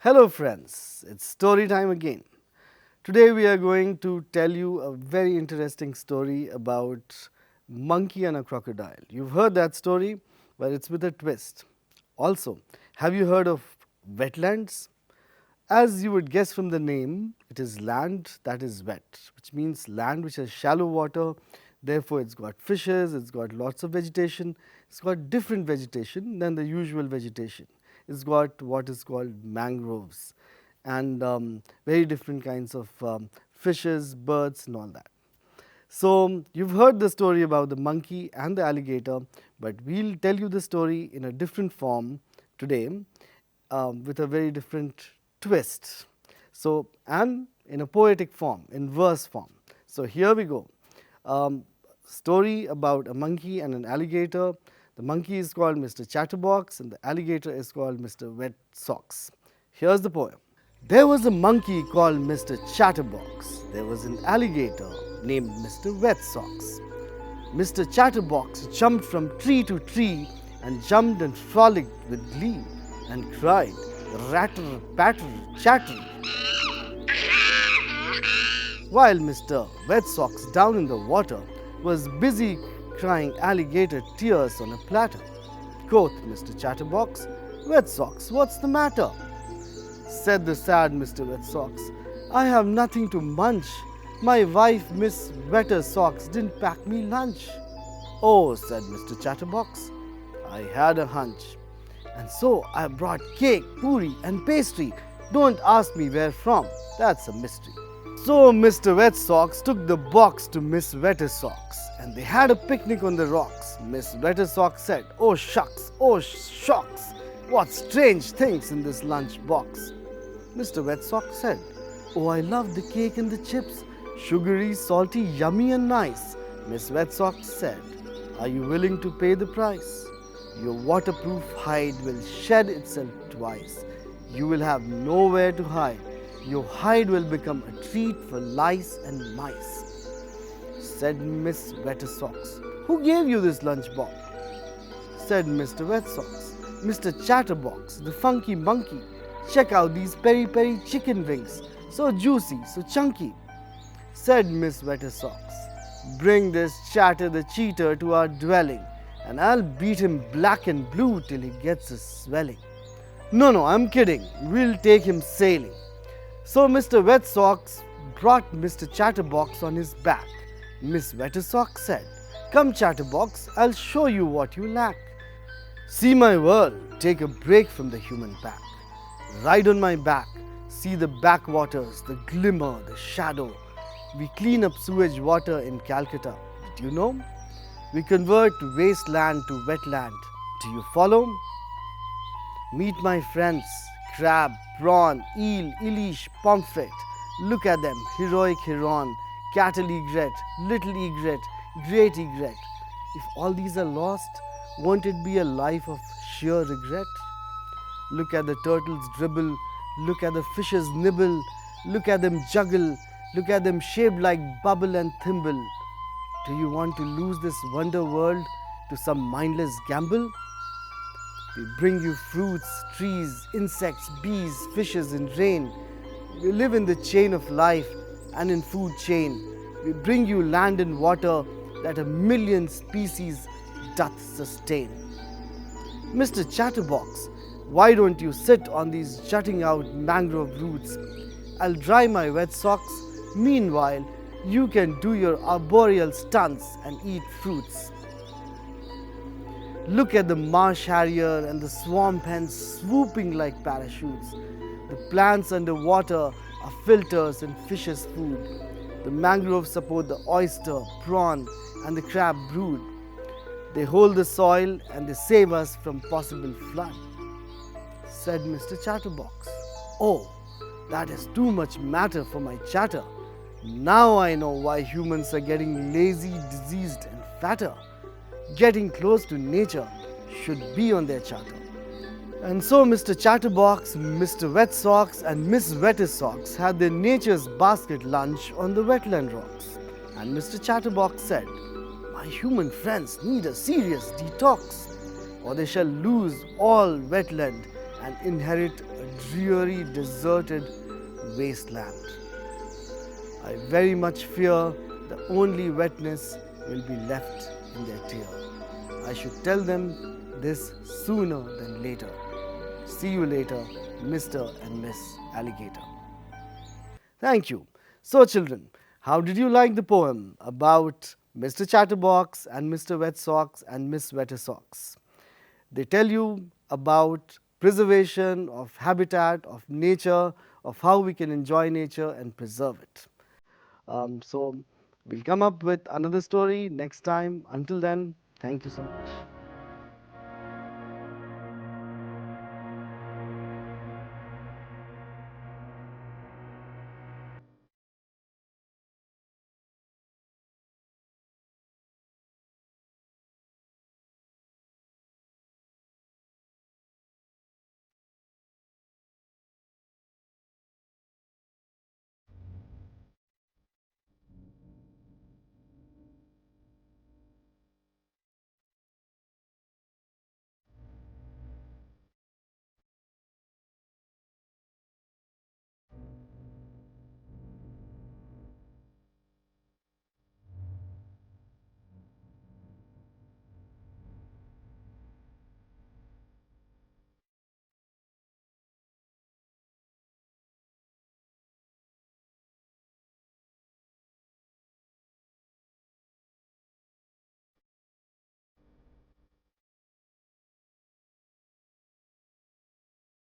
Hello friends, it's story time again. Today we are going to tell you a very interesting story about monkey and a crocodile. You've heard that story, but it's with a twist. Also, have you heard of wetlands? As you would guess from the name, it is land that is wet, which means land which has shallow water. Therefore, it's got fishes, it's got lots of vegetation, it's got different vegetation than the usual vegetation. It's got what is called mangroves and very different kinds of fishes, birds, and all that. So, you've heard the story about the monkey and the alligator, but we'll tell you the story in a different form today with a very different twist. So, and in a poetic form, in verse form. So, here we go. Story about a monkey and an alligator. The monkey is called Mr. Chatterbox and the alligator is called Mr. Wet Socks. Here's the poem. There was a monkey called Mr. Chatterbox. There was an alligator named Mr. Wet Socks. Mr. Chatterbox jumped from tree to tree and jumped and frolicked with glee and cried, ratter, patter, chatter. While Mr. Wet Socks down in the water was busy crying alligator tears on a platter. Quoth Mr. Chatterbox, Wet Socks, what's the matter? Said the sad Mr. Wet Socks, I have nothing to munch. My wife, Miss Wetter Socks, didn't pack me lunch. Oh, said Mr. Chatterbox, I had a hunch. And so I brought cake, puri and pastry. Don't ask me where from, that's a mystery. So Mr. Wet Socks took the box to Miss Wetter Socks and they had a picnic on the rocks. Miss Wetter Socks said, oh shucks, oh shocks, what strange things in this lunch box. Mr. Wet Socks said, oh I love the cake and the chips, sugary, salty, yummy and nice. Miss Wet Socks said, are you willing to pay the price? Your waterproof hide will shed itself twice. You will have nowhere to hide. Your hide will become a treat for lice and mice. Said Miss Wetter Socks, who gave you this lunch box? Said Mr. Wet Socks, Mr. Chatterbox, the funky monkey. Check out these peri-peri chicken wings, so juicy, so chunky. Said Miss Wetter Socks, bring this Chatter the cheater to our dwelling, and I'll beat him black and blue till he gets a swelling. No, I'm kidding, we'll take him sailing. So Mr. Wet Socks brought Mr. Chatterbox on his back. Miss Wetter Socks said, come Chatterbox, I'll show you what you lack. See my world, take a break from the human pack. Ride on my back, see the backwaters, the glimmer, the shadow. We clean up sewage water in Calcutta. Did you know? We convert wasteland to wetland. Do you follow? Meet my friends, crab, prawn, eel, ilish, pomfret. Look at them, heroic heron, cattle egret, little egret, great egret. If all these are lost, won't it be a life of sheer regret? Look at the turtles dribble, look at the fishes nibble, look at them juggle, look at them shaped like bubble and thimble. Do you want to lose this wonder world to some mindless gamble? We bring you fruits, trees, insects, bees, fishes in rain. We live in the chain of life and in food chain. We bring you land and water that a million species doth sustain. Mr. Chatterbox, why don't you sit on these jutting out mangrove roots? I'll dry my wet socks. Meanwhile, you can do your arboreal stunts and eat fruits. Look at the marsh harrier and the swamp hens swooping like parachutes. The plants underwater are filters and fishes' food. The mangroves support the oyster, prawn and the crab brood. They hold the soil and they save us from possible flood. Said Mr. Chatterbox, oh, that is too much matter for my chatter. Now I know why humans are getting lazy, diseased and fatter. Getting close to nature should be on their charter. And so Mr. Chatterbox, Mr. Wet Socks and Miss Wetter Socks had their nature's basket lunch on the wetland rocks. And Mr. Chatterbox said, my human friends need a serious detox, or they shall lose all wetland and inherit a dreary, deserted wasteland. I very much fear the only wetness will be left in their tear. I should tell them this sooner than later. See you later, Mr. and Miss Alligator. Thank you. So, children, how did you like the poem about Mr. Chatterbox and Mr. Wet Socks and Miss Wetter Socks? They tell you about preservation of habitat, of nature, of how we can enjoy nature and preserve it. So we'll come up with another story next time. Until then, thank you so much.